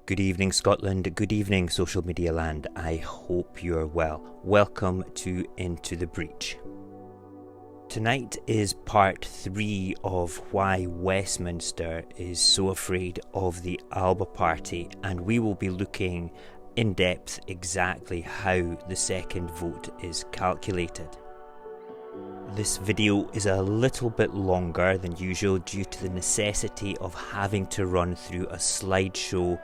Good evening, Scotland. Good evening, social media land. I hope you're well. Welcome to Into the Breach. Tonight is part 3 of why Westminster is so afraid of the ALBA party, and we will be looking in depth exactly how the second vote is calculated. This video is a little bit longer than usual due to the necessity of having to run through a slideshow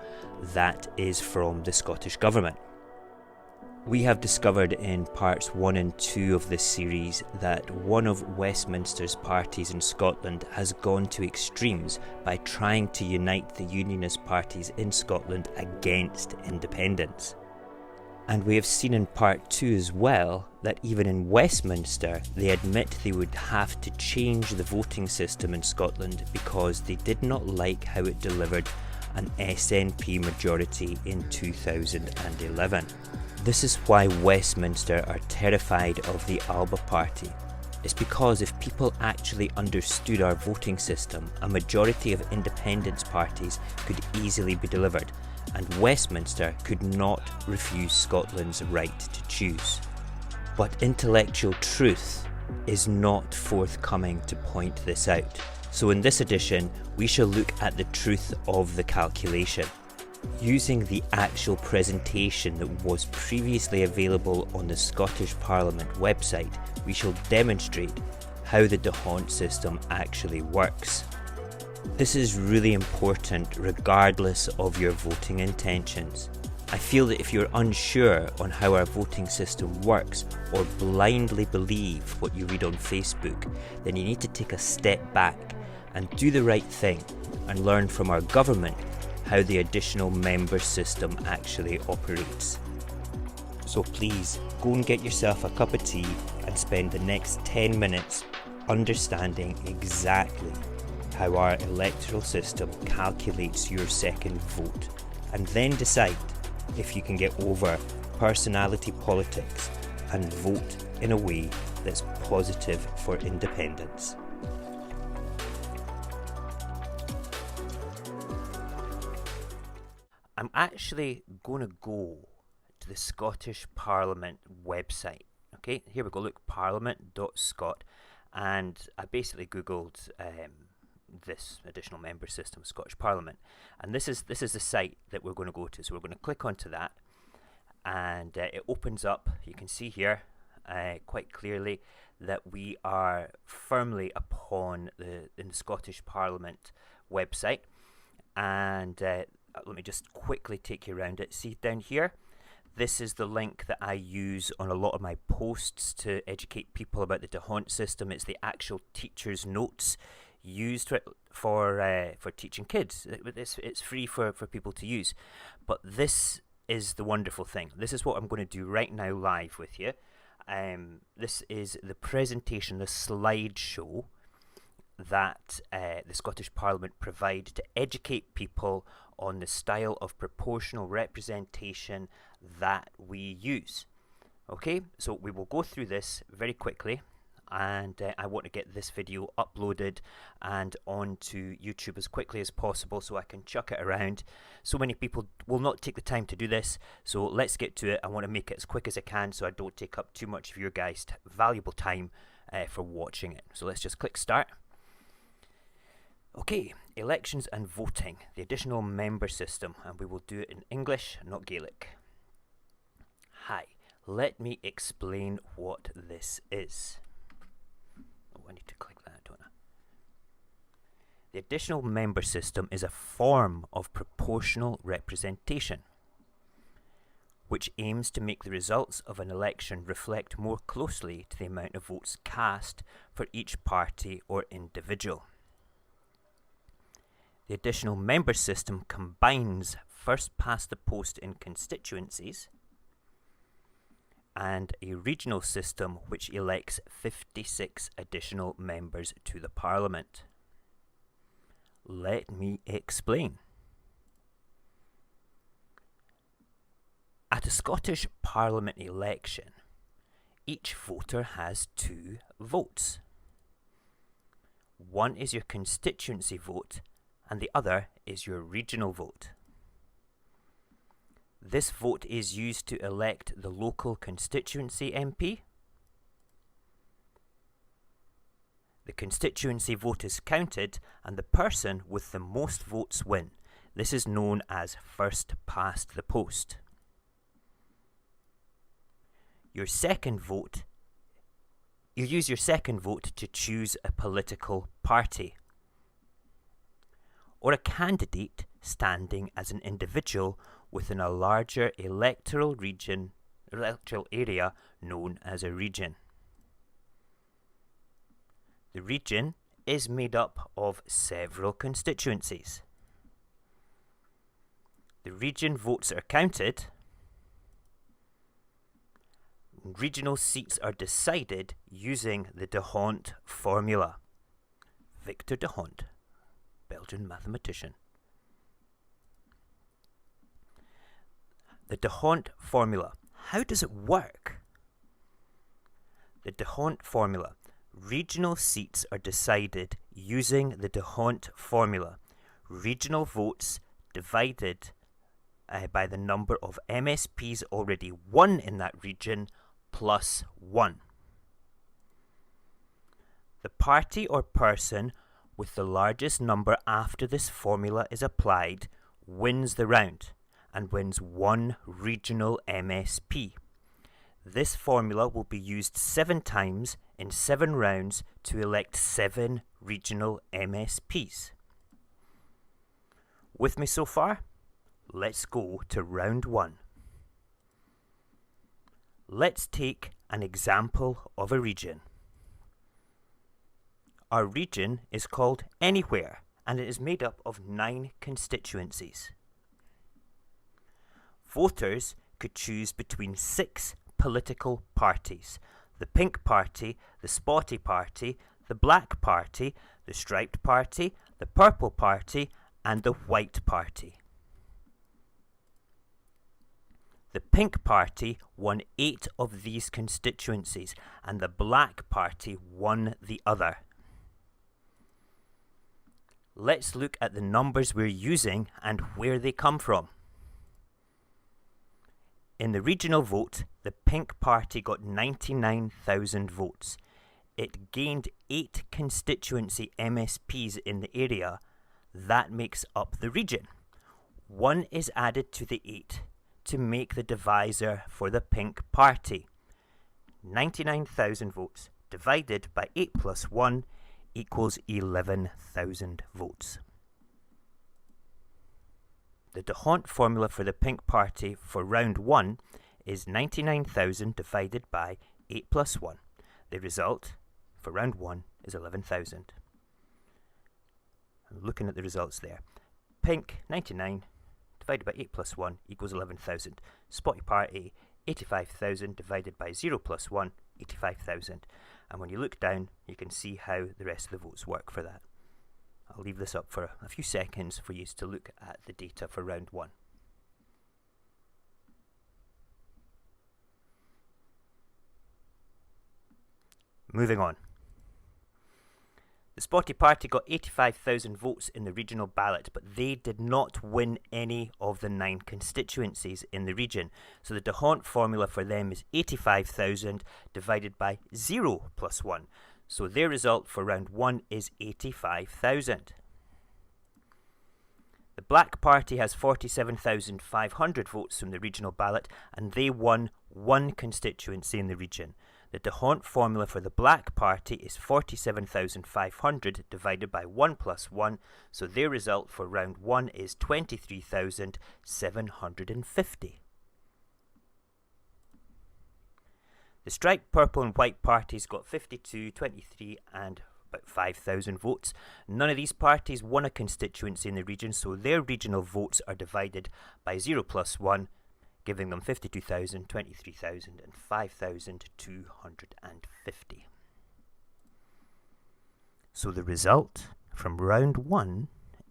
that is from the Scottish Government. We have discovered in parts 1 and 2 of this series that one of Westminster's parties in Scotland has gone to extremes by trying to unite the unionist parties in Scotland against independence. And we have seen in part 2 as well that even in Westminster they admit they would have to change the voting system in Scotland because they did not like how it delivered an SNP majority in 2011. This is why Westminster are terrified of the ALBA party. It's because if people actually understood our voting system, a majority of independence parties could easily be delivered, and Westminster could not refuse Scotland's right to choose. But intellectual truth is not forthcoming to point this out. So in this edition, we shall look at the truth of the calculation. Using the actual presentation that was previously available on the Scottish Parliament website, we shall demonstrate how the d'Hondt system actually works. This is really important regardless of your voting intentions. I feel that if you're unsure on how our voting system works or blindly believe what you read on Facebook, then you need to take a step back and do the right thing and learn from our government how the additional member system actually operates. So please go and get yourself a cup of tea and spend the next 10 minutes understanding exactly how our electoral system calculates your second vote, and then decide if you can get over personality politics and vote in a way that's positive for independence. I'm actually going to go to the Scottish Parliament website. Okay, here we go. Look, parliament.scot, and I basically googled this additional member system, Scottish Parliament, and this is the site that we're going to go to. So we're going to click onto that, and it opens up. You can see here quite clearly that we are firmly upon in the Scottish Parliament website, and let me just quickly take you around it. See down here, this is the link that I use on a lot of my posts to educate people about the d'Hondt system. It's the actual teacher's notes used for teaching kids. It's free for people to use. But this is the wonderful thing. This is what I'm going to do right now live with you. This is the presentation, the slideshow that the Scottish Parliament provide to educate people on the style of proportional representation that we use. Okay, so we will go through this very quickly, and I want to get this video uploaded and onto YouTube as quickly as possible so I can chuck it around. So many people will not take the time to do this, so let's get to it. I want to make it as quick as I can so I don't take up too much of your guys' valuable time for watching it. So let's just click start. Okay, elections and voting, the additional member system, and we will do it in English, not Gaelic. Hi, let me explain what this is. Oh, I need to click that, don't I? The additional member system is a form of proportional representation, which aims to make the results of an election reflect more closely to the amount of votes cast for each party or individual. The additional member system combines first past the post in constituencies and a regional system which elects 56 additional members to the Parliament. Let me explain. At a Scottish Parliament election, each voter has 2 votes. One is your constituency vote and the other is your regional vote. This vote is used to elect the local constituency MP. The constituency vote is counted and the person with the most votes win. This is known as first past the post. You use your second vote to choose a political party or a candidate standing as an individual within a larger electoral area known as a region. The region is made up of several constituencies. The region votes are counted. Regional seats are decided using the d'Hondt formula. Victor d'Hondt, Belgian mathematician. The d'Hondt formula. How does it work? The d'Hondt formula. Regional seats are decided using the d'Hondt formula. Regional votes divided by the number of MSPs already won in that region plus 1. The party or person with the largest number after this formula is applied wins the round and wins 1 regional MSP. This formula will be used 7 times in 7 rounds to elect 7 regional MSPs. With me so far? Let's go to round 1. Let's take an example of a region. Our region is called Anywhere and it is made up of 9 constituencies. Voters could choose between 6 political parties: the Pink Party, the Spotty Party, the Black Party, the Striped Party, the Purple Party, and the White Party. The Pink Party won 8 of these constituencies, and the Black Party won the other. Let's look at the numbers we're using and where they come from. In the regional vote, the Pink Party got 99,000 votes. It gained 8 constituency MSPs in the area. That makes up the region. 1 is added to the 8 to make the divisor for the Pink Party. 99,000 votes divided by 8 plus 1 equals 11,000 votes. The d'Hondt formula for the Pink Party for round 1 is 99,000 divided by 8 plus 1. The result for round 1 is 11,000. I'm looking at the results there. Pink, 99 divided by 8 plus 1 equals 11,000. Spotty Party, 85,000 divided by 0 plus 1, 85,000. And when you look down, you can see how the rest of the votes work for that. I'll leave this up for a few seconds for you to look at the data for round 1. Moving on. The Spotty Party got 85,000 votes in the regional ballot, but they did not win any of the 9 constituencies in the region. So the d'Hondt formula for them is 85,000 divided by 0 plus 1. So their result for round 1 is 85,000. The Black Party has 47,500 votes from the regional ballot and they won 1 constituency in the region. The d'Hondt formula for the Black Party is 47,500 divided by 1 plus 1, so their result for round 1 is 23,750. The Striped, Purple and White parties got 52, 23 and about 5,000 votes. None of these parties won a constituency in the region, so their regional votes are divided by 0 plus 1, giving them 52,000, 23,000 and 5,250. So the result from round 1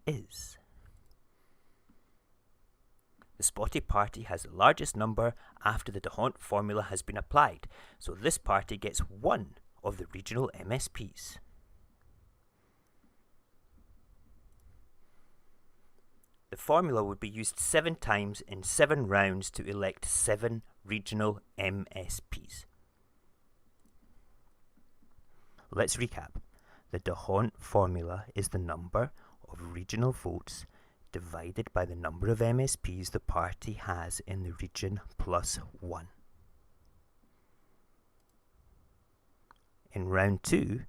is the Spotty Party has the largest number after the d'Hondt formula has been applied, so this party gets 1 of the regional MSPs. the formula would be used 7 times in 7 rounds to elect 7 regional MSPs. Let's recap. The D'Hondt formula is the number of regional votes divided by the number of MSPs the party has in the region plus 1. In round 2,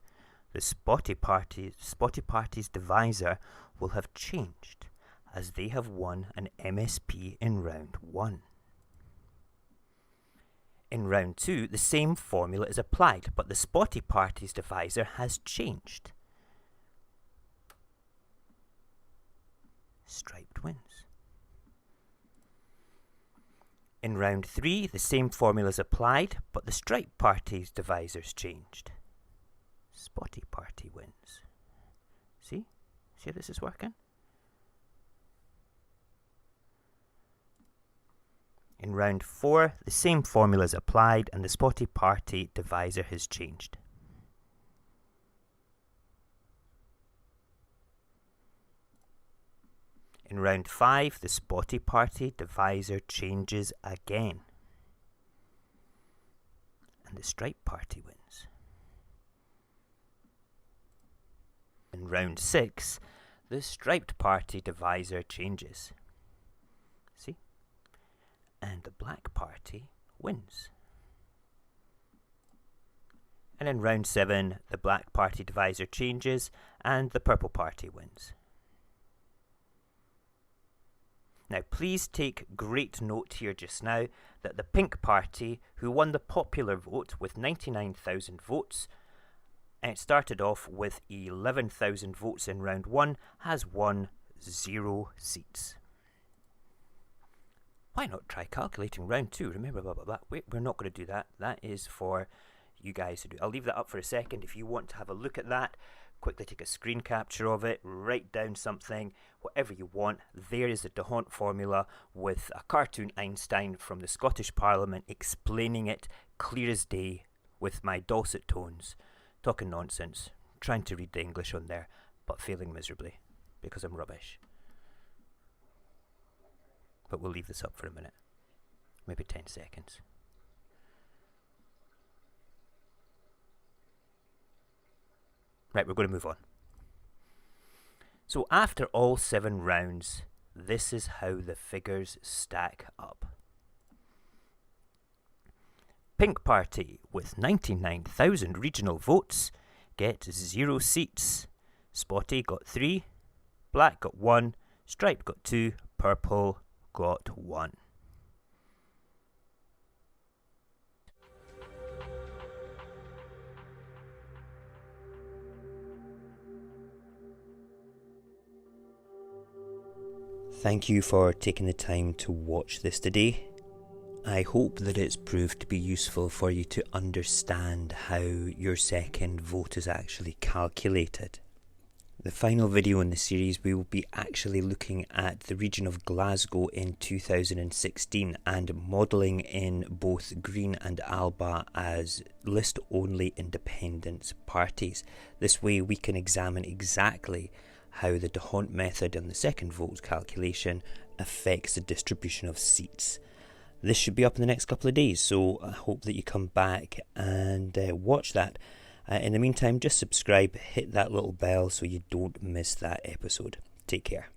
the Spotty Party's divisor will have changed, as they have won an MSP in round 1. In round 2, the same formula is applied, but the Spotty Party's divisor has changed. Striped wins. In round 3, the same formula is applied, but the Striped Party's divisor's changed. Spotty Party wins. See? See how this is working? In round 4, the same formula is applied and the Spotty Party divisor has changed. In round 5, the Spotty Party divisor changes again. And the Striped Party wins. In round 6, the Striped Party divisor changes. See? And the Black Party wins. And in round 7, the Black Party divisor changes and the Purple Party wins. Now please take great note here just now that the Pink Party, who won the popular vote with 99,000 votes, and it started off with 11,000 votes in round 1, has won 0 seats. Why not try calculating round 2? Remember, blah, blah, blah. Wait, we're not going to do that. That is for you guys to do. I'll leave that up for a second. If you want to have a look at that, quickly take a screen capture of it, write down something, whatever you want. There is the D'Hondt formula with a cartoon Einstein from the Scottish Parliament explaining it clear as day with my dulcet tones, talking nonsense, trying to read the English on there, but failing miserably because I'm rubbish. But we'll leave this up for a minute, maybe 10 seconds. Right, we're going to move on. So after all 7 rounds, this is how the figures stack up. Pink Party with 99,000 regional votes get 0 seats. Spotty got 3, Black got 1, Stripe got 2, Purple got 1. Thank you for taking the time to watch this today. I hope that it's proved to be useful for you to understand how your second vote is actually calculated. The final video in the series, we will be actually looking at the region of Glasgow in 2016 and modelling in both Green and ALBA as list-only independence parties. This way we can examine exactly how the D'Hondt method and the second vote calculation affects the distribution of seats. This should be up in the next couple of days, so I hope that you come back and watch that. In the meantime, just subscribe, hit that little bell so you don't miss that episode. Take care.